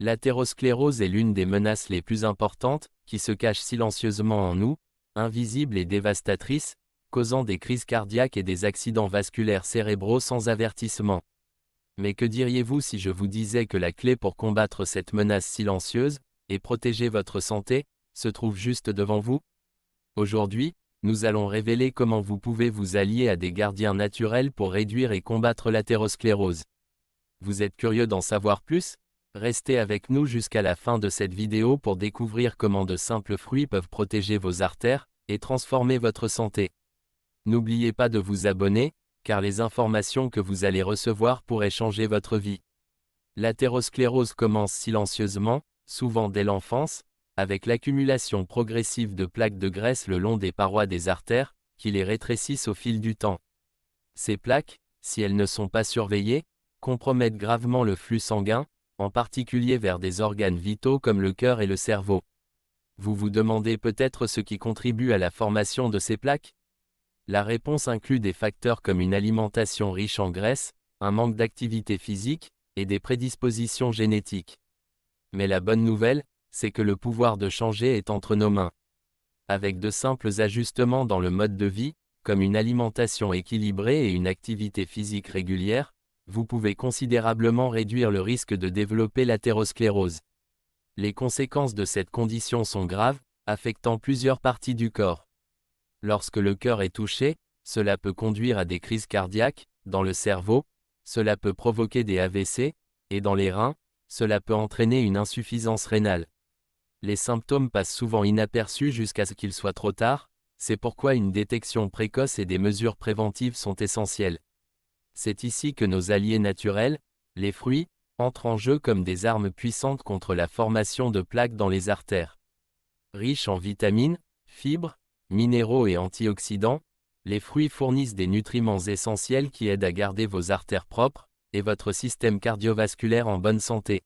L'athérosclérose est l'une des menaces les plus importantes, qui se cache silencieusement en nous, invisible et dévastatrice, causant des crises cardiaques et des accidents vasculaires cérébraux sans avertissement. Mais que diriez-vous si je vous disais que la clé pour combattre cette menace silencieuse, et protéger votre santé, se trouve juste devant vous? Aujourd'hui, nous allons révéler comment vous pouvez vous allier à des gardiens naturels pour réduire et combattre l'athérosclérose. Vous êtes curieux d'en savoir plus? Restez avec nous jusqu'à la fin de cette vidéo pour découvrir comment de simples fruits peuvent protéger vos artères et transformer votre santé. N'oubliez pas de vous abonner, car les informations que vous allez recevoir pourraient changer votre vie. L'athérosclérose commence silencieusement, souvent dès l'enfance, avec l'accumulation progressive de plaques de graisse le long des parois des artères, qui les rétrécissent au fil du temps. Ces plaques, si elles ne sont pas surveillées, compromettent gravement le flux sanguin, en particulier vers des organes vitaux comme le cœur et le cerveau. Vous vous demandez peut-être ce qui contribue à la formation de ces plaques? La réponse inclut des facteurs comme une alimentation riche en graisse, un manque d'activité physique, et des prédispositions génétiques. Mais la bonne nouvelle, c'est que le pouvoir de changer est entre nos mains. Avec de simples ajustements dans le mode de vie, comme une alimentation équilibrée et une activité physique régulière, vous pouvez considérablement réduire le risque de développer l'athérosclérose. Les conséquences de cette condition sont graves, affectant plusieurs parties du corps. Lorsque le cœur est touché, cela peut conduire à des crises cardiaques, dans le cerveau, cela peut provoquer des AVC, et dans les reins, cela peut entraîner une insuffisance rénale. Les symptômes passent souvent inaperçus jusqu'à ce qu'il soit trop tard, c'est pourquoi une détection précoce et des mesures préventives sont essentielles. C'est ici que nos alliés naturels, les fruits, entrent en jeu comme des armes puissantes contre la formation de plaques dans les artères. Riches en vitamines, fibres, minéraux et antioxydants, les fruits fournissent des nutriments essentiels qui aident à garder vos artères propres, et votre système cardiovasculaire en bonne santé.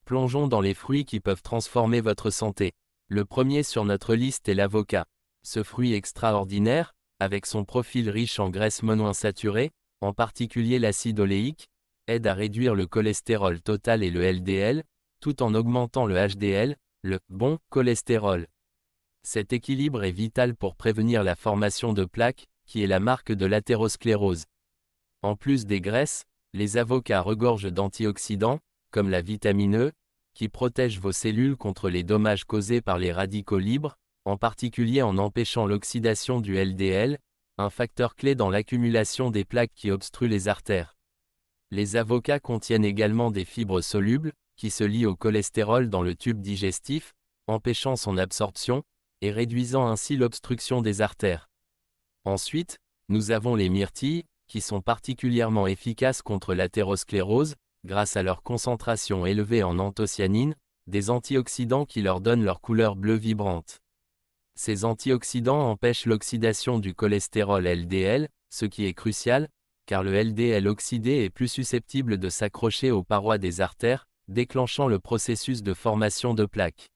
Plongeons dans les fruits qui peuvent transformer votre santé. Le premier sur notre liste est l'avocat. Ce fruit extraordinaire, avec son profil riche en graisses monoinsaturées, en particulier l'acide oléique, aide à réduire le cholestérol total et le LDL, tout en augmentant le HDL, le bon cholestérol. Cet équilibre est vital pour prévenir la formation de plaques, qui est la marque de l'athérosclérose. En plus des graisses, les avocats regorgent d'antioxydants, comme la vitamine E, qui protège vos cellules contre les dommages causés par les radicaux libres, en particulier en empêchant l'oxydation du LDL, un facteur clé dans l'accumulation des plaques qui obstruent les artères. Les avocats contiennent également des fibres solubles, qui se lient au cholestérol dans le tube digestif, empêchant son absorption, et réduisant ainsi l'obstruction des artères. Ensuite, nous avons les myrtilles, qui sont particulièrement efficaces contre l'athérosclérose, grâce à leur concentration élevée en anthocyanines, des antioxydants qui leur donnent leur couleur bleue vibrante. Ces antioxydants empêchent l'oxydation du cholestérol LDL, ce qui est crucial, car le LDL oxydé est plus susceptible de s'accrocher aux parois des artères, déclenchant le processus de formation de plaques.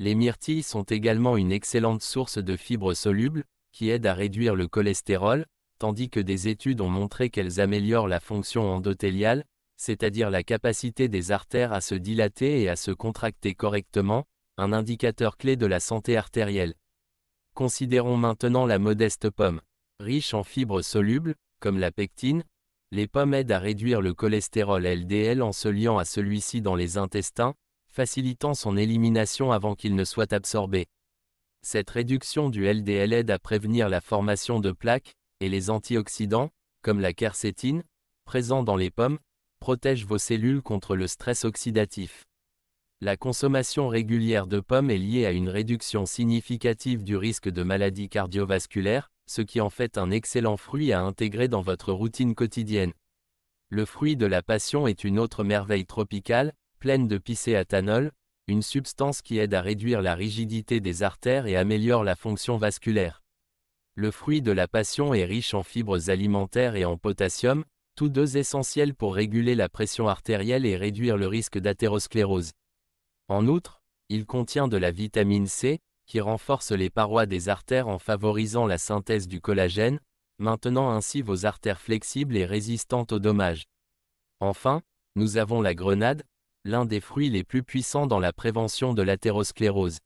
Les myrtilles sont également une excellente source de fibres solubles, qui aident à réduire le cholestérol, tandis que des études ont montré qu'elles améliorent la fonction endothéliale, c'est-à-dire la capacité des artères à se dilater et à se contracter correctement, un indicateur clé de la santé artérielle. Considérons maintenant la modeste pomme. Riche en fibres solubles, comme la pectine, les pommes aident à réduire le cholestérol LDL en se liant à celui-ci dans les intestins, facilitant son élimination avant qu'il ne soit absorbé. Cette réduction du LDL aide à prévenir la formation de plaques, et les antioxydants, comme la quercétine, présents dans les pommes, protègent vos cellules contre le stress oxydatif. La consommation régulière de pommes est liée à une réduction significative du risque de maladies cardiovasculaires, ce qui en fait un excellent fruit à intégrer dans votre routine quotidienne. Le fruit de la passion est une autre merveille tropicale, pleine de picéatanol, une substance qui aide à réduire la rigidité des artères et améliore la fonction vasculaire. Le fruit de la passion est riche en fibres alimentaires et en potassium, tous deux essentiels pour réguler la pression artérielle et réduire le risque d'athérosclérose. En outre, il contient de la vitamine C, qui renforce les parois des artères en favorisant la synthèse du collagène, maintenant ainsi vos artères flexibles et résistantes aux dommages. Enfin, nous avons la grenade, l'un des fruits les plus puissants dans la prévention de l'athérosclérose.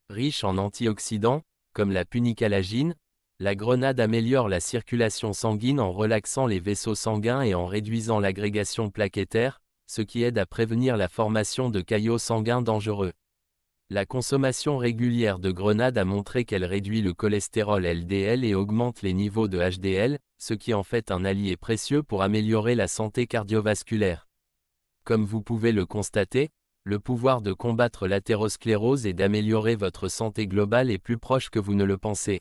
Riche en antioxydants, comme la punicalagine, la grenade améliore la circulation sanguine en relaxant les vaisseaux sanguins et en réduisant l'agrégation plaquettaire, ce qui aide à prévenir la formation de caillots sanguins dangereux. La consommation régulière de grenade a montré qu'elle réduit le cholestérol LDL et augmente les niveaux de HDL, ce qui en fait un allié précieux pour améliorer la santé cardiovasculaire. Comme vous pouvez le constater, le pouvoir de combattre l'athérosclérose et d'améliorer votre santé globale est plus proche que vous ne le pensez.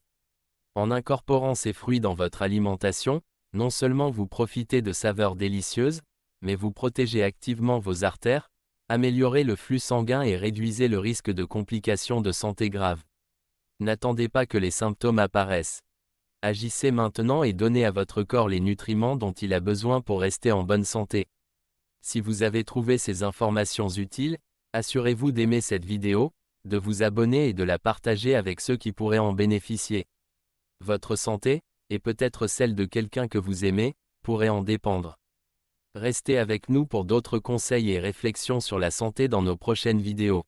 En incorporant ces fruits dans votre alimentation, non seulement vous profitez de saveurs délicieuses, mais vous protégez activement vos artères, améliorez le flux sanguin et réduisez le risque de complications de santé graves. N'attendez pas que les symptômes apparaissent. Agissez maintenant et donnez à votre corps les nutriments dont il a besoin pour rester en bonne santé. Si vous avez trouvé ces informations utiles, assurez-vous d'aimer cette vidéo, de vous abonner et de la partager avec ceux qui pourraient en bénéficier. Votre santé, et peut-être celle de quelqu'un que vous aimez, pourrait en dépendre. Restez avec nous pour d'autres conseils et réflexions sur la santé dans nos prochaines vidéos.